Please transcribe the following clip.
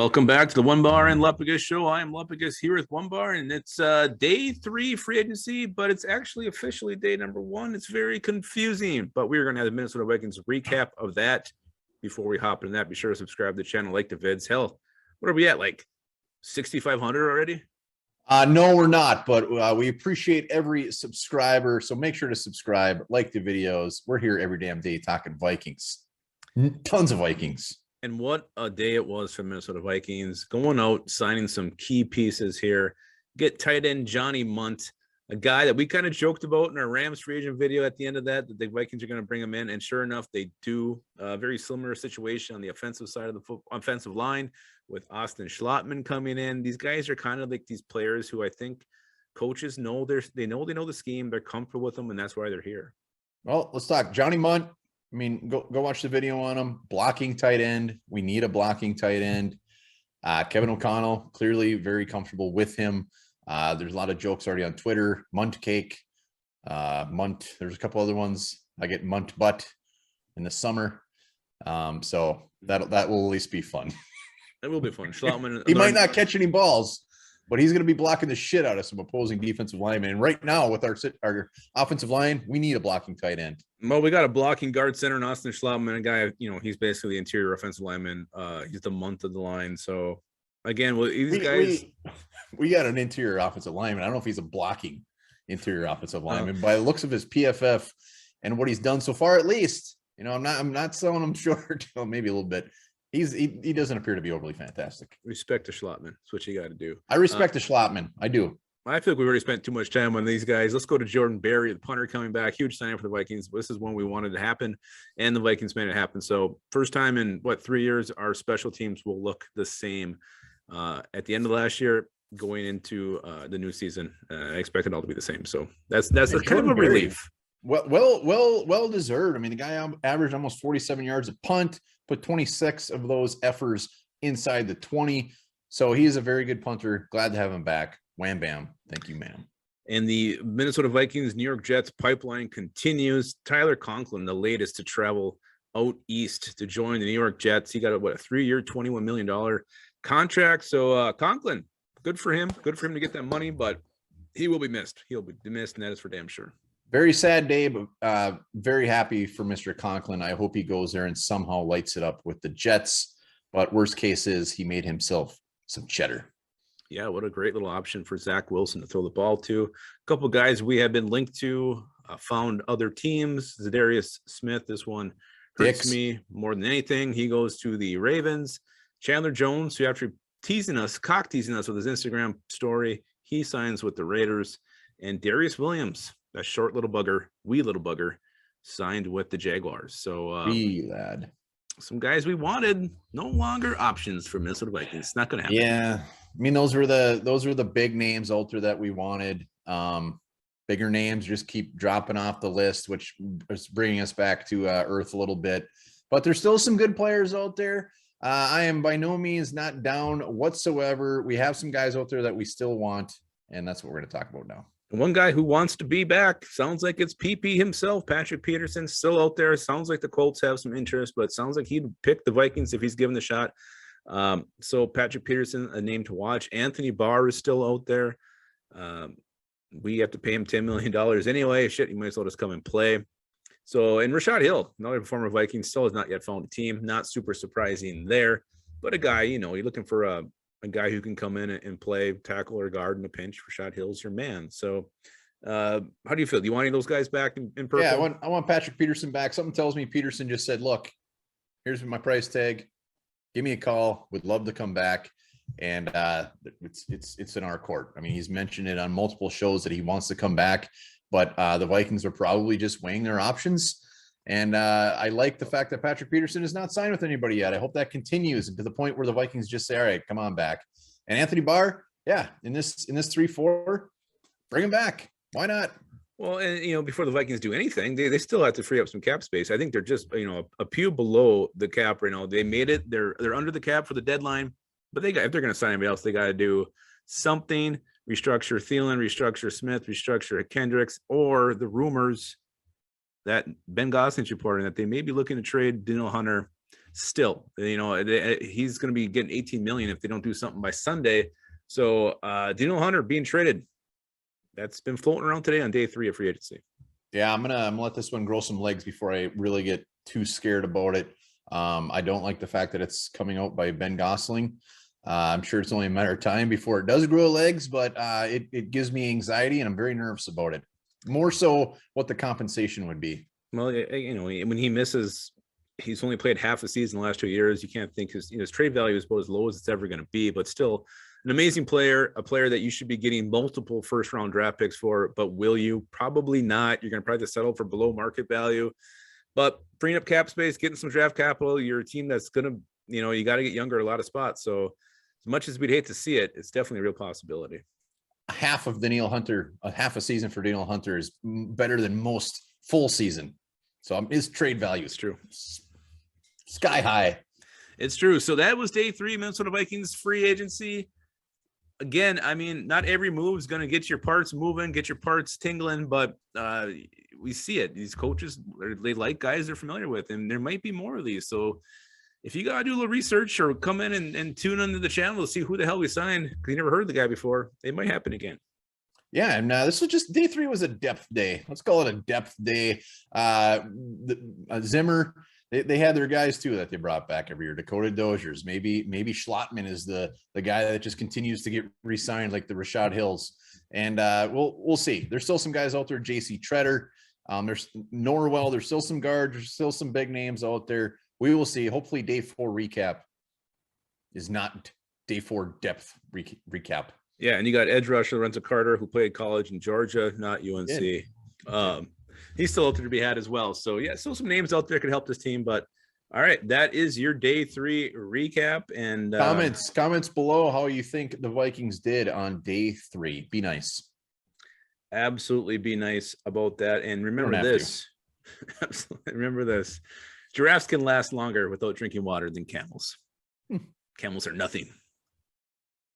Welcome back to the Onebar and Lupagus show. I am Lupagus here with Onebar, and it's day 3 free agency, but it's actually officially day number 1. It's very confusing, but we're going to have the Minnesota Vikings recap of that. Before we hop into that, be sure to subscribe to the channel, like the vids. Hell, what are we at, like 6,500 already? No, we're not, but we appreciate every subscriber. So make sure to subscribe, like the videos. We're here every damn day talking Vikings. Tons of Vikings. And what a day it was for Minnesota Vikings, going out, signing some key pieces here. Get tight end Johnny Munt, a guy that we kind of joked about in our Rams free agent video at the end of that the Vikings are going to bring him in. And sure enough, they do. A very similar situation on the offensive side of the offensive line with Austin Schlottman coming in. These guys are kind of like these players who I think coaches know they know the scheme. They're comfortable with them, and that's why they're here. Well, let's talk Johnny Munt. I mean, go watch the video on him. Blocking tight end. We need a blocking tight end. Kevin O'Connell, clearly very comfortable with him. There's a lot of jokes already on Twitter. Munt cake. Munt. There's a couple other ones. I get Munt butt in the summer. So that will at least be fun. It will be fun. Schlottman, he might not catch any balls, but he's going to be blocking the shit out of some opposing defensive linemen. And right now, with our offensive line, we need a blocking tight end. Well, we got a blocking guard center in Austin Schlottman, a guy, he's basically the interior offensive lineman. He's the month of the line. So, again, we got an interior offensive lineman. I don't know if he's a blocking interior offensive lineman. By the looks of his PFF and what he's done so far, at least, I'm not selling him short. Maybe a little bit. He doesn't appear to be overly fantastic. Respect to Schlottman. That's what you got to do. I respect the Schlottman. I do. I feel like we've already spent too much time on these guys. Let's go to Jordan Berry, the punter coming back. Huge signing for the Vikings. This is when we wanted to happen, and the Vikings made it happen. So first time in, 3 years, our special teams will look the same. At the end of last year, going into the new season, I expect it all to be the same. So that's a kind of a relief. Well deserved. I mean, the guy averaged almost 47 yards a punt, put 26 of those effers inside the 20. So he is a very good punter. Glad to have him back. Wham bam. Thank you, ma'am. And the Minnesota Vikings, New York Jets pipeline continues. Tyler Conklin, the latest to travel out east to join the New York Jets. He got a 3-year, $21 million contract. So Conklin, good for him. Good for him to get that money, but he will be missed. He'll be missed, and that is for damn sure. Very sad day, but very happy for Mr. Conklin. I hope he goes there and somehow lights it up with the Jets. But worst case is he made himself some cheddar. Yeah, what a great little option for Zach Wilson to throw the ball to. A couple guys we have been linked to, found other teams. Zadarius Smith, this one hurts me more than anything. He goes to the Ravens. Chandler Jones, who after cock teasing us with his Instagram story, he signs with the Raiders. And Darius Williams, that short little bugger, signed with the Jaguars. So lad. Some guys we wanted, no longer options for Minnesota Vikings. It's not going to happen. Yeah, I mean those were the big names out there that we wanted. Bigger names just keep dropping off the list, which is bringing us back to earth a little bit. But there's still some good players out there. I am by no means not down whatsoever. We have some guys out there that we still want, and that's what we're going to talk about now. One guy who wants to be back, sounds like it's PP himself, Patrick Peterson, still out there. Sounds like the Colts have some interest, but it sounds like he'd pick the Vikings if he's given the shot. So Patrick Peterson, a name to watch. Anthony Barr is still out there. We have to pay him $10 million anyway. Shit, you might as well just come and play. So, and Rashad Hill, another former Viking, still has not yet found a team. Not super surprising there, but a guy, you're looking for a guy who can come in and play tackle or guard in a pinch. Rashad Hill's your man. So how do you feel? Do you want any of those guys back in purple? Yeah, I want Patrick Peterson back. Something tells me Peterson just said, look, here's my price tag. Give me a call. Would love to come back. And it's in our court. I mean, he's mentioned it on multiple shows that he wants to come back, but the Vikings are probably just weighing their options. And I like the fact that Patrick Peterson is not signed with anybody yet. I hope that continues to the point where the Vikings just say, all right, come on back. And Anthony Barr, yeah, in this 3-4, bring him back. Why not? Well, and before the Vikings do anything, they still have to free up some cap space. I think they're just a pew below the cap right now. They made it. They're under the cap for the deadline, but if they're going to sign anybody else, they got to do something. Restructure Thielen, restructure Smith, restructure Kendricks, or the rumors that Ben Gosling's reporting that they may be looking to trade Daniel Hunter still, he's going to be getting 18 million if they don't do something by Sunday. So Daniel Hunter being traded. That's been floating around today on day 3 of free agency. Yeah, I'm gonna let this one grow some legs before I really get too scared about it. I don't like the fact that it's coming out by Ben Gosling. I'm sure it's only a matter of time before it does grow legs, but it gives me anxiety, and I'm very nervous about it. More so what the compensation would be. Well, when he misses, he's only played half a season the last 2 years. You can't think his trade value is about as low as it's ever going to be, but still an amazing player, a player that you should be getting multiple first-round draft picks for. But will you? Probably not. You're going to probably settle for below market value. But freeing up cap space, getting some draft capital, you're a team that's going to, you got to get younger a lot of spots. So as much as we'd hate to see it, it's definitely a real possibility. Half of Daniel Hunter, half a season for Daniel Hunter is better than most full season. So his trade value is true. Sky high. It's true. So that was day 3, Minnesota Vikings free agency. Again, I mean, not every move is going to get your parts moving, get your parts tingling, but we see it. These coaches, they like guys they're familiar with, and there might be more of these. So if you got to do a little research or come in and tune into the channel to see who the hell we signed, because you never heard of the guy before, it might happen again. Yeah, and this was just day 3 was a depth day. Let's call it a depth day. Zimmer, they had their guys too that they brought back every year. Dakota Dozier's, maybe Schlottman is the guy that just continues to get re-signed like the Rashad Hills. And we'll see. There's still some guys out there. JC Treader, there's Norwell. There's still some guards. There's still some big names out there. We will see. Hopefully, day 4 recap is not day 4 depth recap. Yeah, and you got edge rusher Lorenzo Carter, who played college in Georgia, not UNC. He's still out there to be had as well. So yeah, still some names out there could help this team. But all right, that is your day 3 recap. And comments below how you think the Vikings did on day 3. Be nice. Absolutely, be nice about that. And remember this. Absolutely, remember this. Giraffes can last longer without drinking water than camels. Camels are nothing.